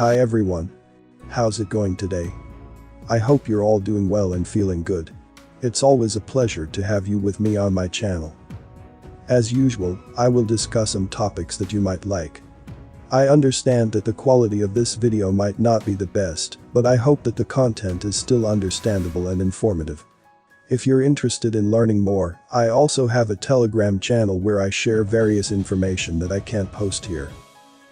Hi everyone. How's it going today? I hope you're all doing well and feeling good. It's always a pleasure to have you with me on my channel. As usual, I will discuss some topics that you might like. I understand that the quality of this video might not be the best, but I hope that the content is still understandable and informative. If you're interested in learning more, I also have a Telegram channel where I share various information that I can't post here.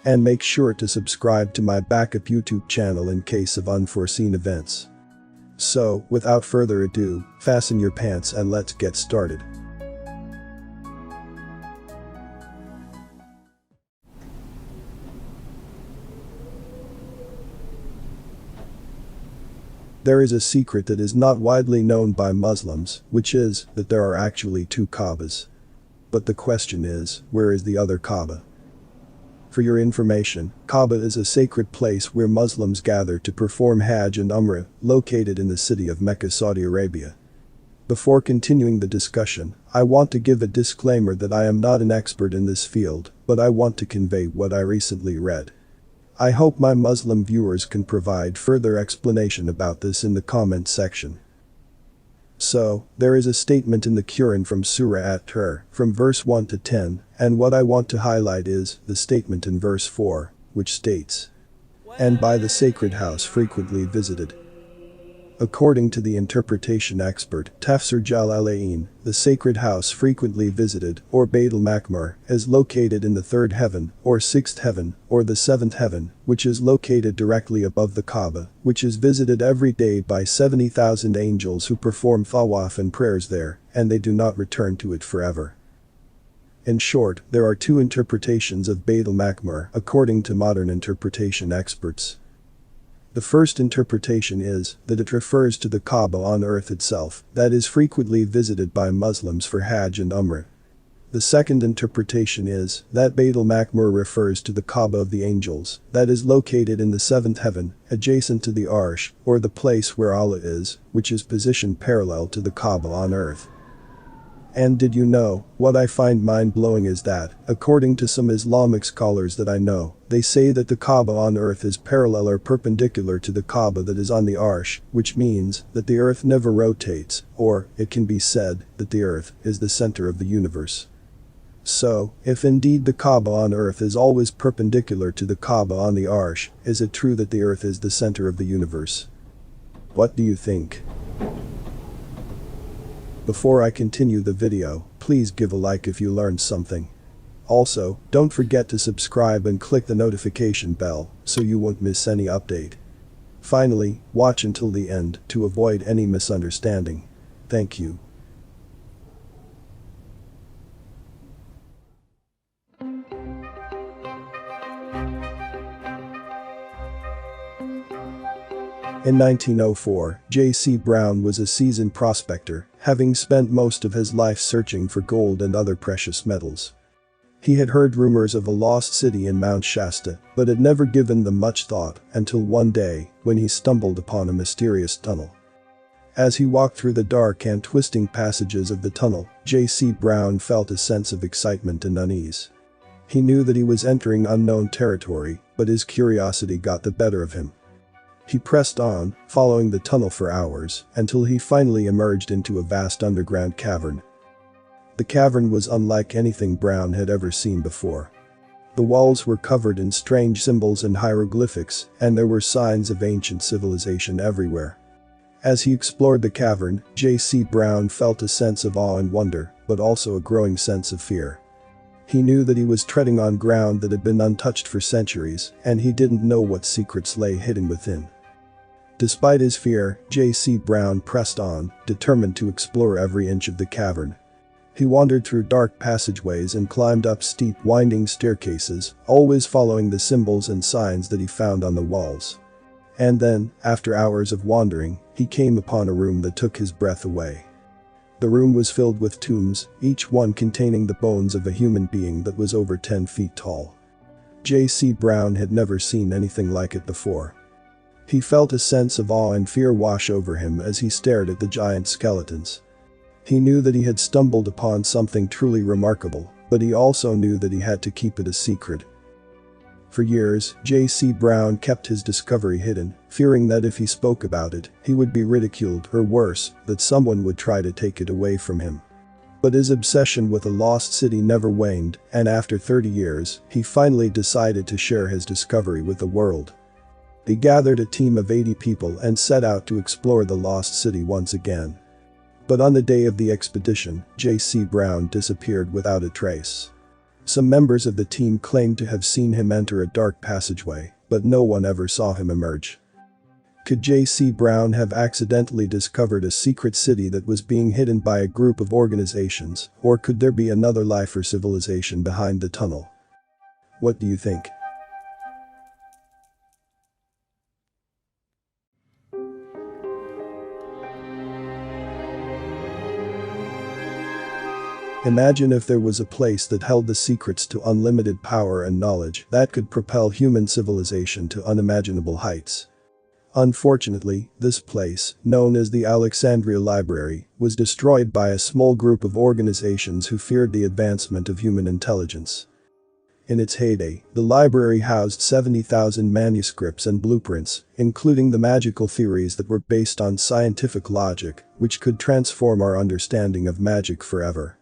And make sure to subscribe to my backup YouTube channel in case of unforeseen events. So, without further ado, fasten your pants and let's get started. There is a secret that is not widely known by Muslims, which is that there are actually two Kaabas. But the question is, where is the other Kaaba? For your information, Kaaba is a sacred place where Muslims gather to perform Hajj and Umrah, located in the city of Mecca, Saudi Arabia. Before continuing the discussion, I want to give a disclaimer that I am not an expert in this field, but I want to convey what I recently read. I hope my Muslim viewers can provide further explanation about this in the comment section. So, there is a statement in the Quran from Surah At-Tur, from verse 1 to 10, and what I want to highlight is the statement in verse 4, which states, "And by the sacred house frequently visited." According to the interpretation expert Tafsir Jalalain, the sacred house frequently visited, or Bayt al-Maqmur, is located in the third heaven, or sixth heaven, or the seventh heaven, which is located directly above the Kaaba, which is visited every day by 70,000 angels who perform tawaf and prayers there, and they do not return to it forever. In short, there are two interpretations of Bayt al-Maqmur according to modern interpretation experts. The first interpretation is that it refers to the Kaaba on earth itself, that is frequently visited by Muslims for Hajj and Umrah. The second interpretation is that Bayt al-Maqmur refers to the Kaaba of the angels, that is located in the seventh heaven, adjacent to the Arsh, or the place where Allah is, which is positioned parallel to the Kaaba on earth. And did you know, what I find mind-blowing is that, according to some Islamic scholars that I know, they say that the Kaaba on earth is parallel or perpendicular to the Kaaba that is on the Arsh, which means that the earth never rotates, or, it can be said, that the earth is the center of the universe. So, if indeed the Kaaba on earth is always perpendicular to the Kaaba on the Arsh, is it true that the earth is the center of the universe? What do you think? Before I continue the video, please give a like if you learned something. Also, don't forget to subscribe and click the notification bell so you won't miss any update. Finally, watch until the end to avoid any misunderstanding. Thank you. In 1904, J.C. Brown was a seasoned prospector, having spent most of his life searching for gold and other precious metals. He had heard rumors of a lost city in Mount Shasta, but had never given them much thought until one day, when he stumbled upon a mysterious tunnel. As he walked through the dark and twisting passages of the tunnel, J.C. Brown felt a sense of excitement and unease. He knew that he was entering unknown territory, but his curiosity got the better of him. He pressed on, following the tunnel for hours, until he finally emerged into a vast underground cavern. The cavern was unlike anything Brown had ever seen before. The walls were covered in strange symbols and hieroglyphics, and there were signs of ancient civilization everywhere. As he explored the cavern, J.C. Brown felt a sense of awe and wonder, but also a growing sense of fear. He knew that he was treading on ground that had been untouched for centuries, and he didn't know what secrets lay hidden within. Despite his fear, J.C. Brown pressed on, determined to explore every inch of the cavern. He wandered through dark passageways and climbed up steep, winding staircases, always following the symbols and signs that he found on the walls. And then, after hours of wandering, he came upon a room that took his breath away. The room was filled with tombs, each one containing the bones of a human being that was over 10 feet tall. J.C. Brown had never seen anything like it before. He felt a sense of awe and fear wash over him as he stared at the giant skeletons. He knew that he had stumbled upon something truly remarkable, but he also knew that he had to keep it a secret. For years, J.C. Brown kept his discovery hidden, fearing that if he spoke about it, he would be ridiculed or worse, that someone would try to take it away from him. But his obsession with a lost city never waned, and after 30 years, he finally decided to share his discovery with the world. He gathered a team of 80 people and set out to explore the lost city once again. But on the day of the expedition, J.C. Brown disappeared without a trace. Some members of the team claimed to have seen him enter a dark passageway, but no one ever saw him emerge. Could J.C. Brown have accidentally discovered a secret city that was being hidden by a group of organizations, or could there be another life or civilization behind the tunnel? What do you think? Imagine if there was a place that held the secrets to unlimited power and knowledge that could propel human civilization to unimaginable heights. Unfortunately, this place, known as the Alexandria Library, was destroyed by a small group of organizations who feared the advancement of human intelligence. In its heyday, the library housed 70,000 manuscripts and blueprints, including the magical theories that were based on scientific logic, which could transform our understanding of magic forever.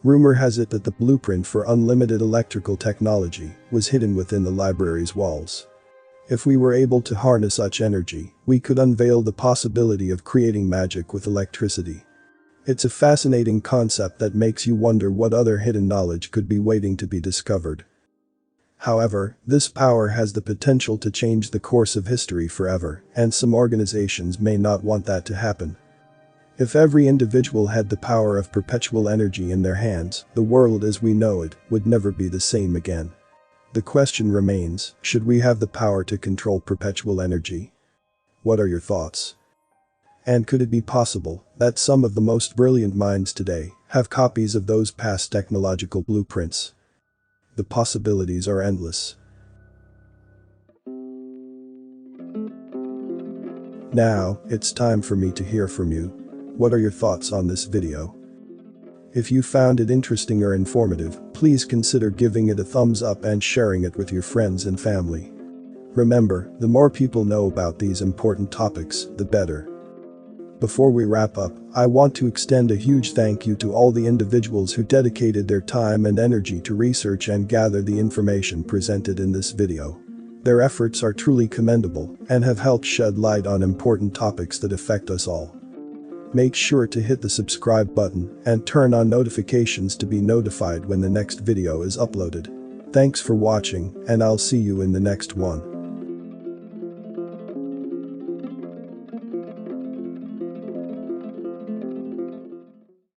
Rumor has it that the blueprint for unlimited electrical technology was hidden within the library's walls. If we were able to harness such energy, we could unveil the possibility of creating magic with electricity. It's a fascinating concept that makes you wonder what other hidden knowledge could be waiting to be discovered. However, this power has the potential to change the course of history forever, and some organizations may not want that to happen. If every individual had the power of perpetual energy in their hands, the world as we know it would never be the same again. The question remains, should we have the power to control perpetual energy? What are your thoughts? And could it be possible that some of the most brilliant minds today have copies of those past technological blueprints? The possibilities are endless. Now, it's time for me to hear from you. What are your thoughts on this video? If you found it interesting or informative, please consider giving it a thumbs up and sharing it with your friends and family. Remember, the more people know about these important topics, the better. Before we wrap up, I want to extend a huge thank you to all the individuals who dedicated their time and energy to research and gather the information presented in this video. Their efforts are truly commendable and have helped shed light on important topics that affect us all. Make sure to hit the subscribe button and turn on notifications to be notified when the next video is uploaded. Thanks for watching, and I'll see you in the next one.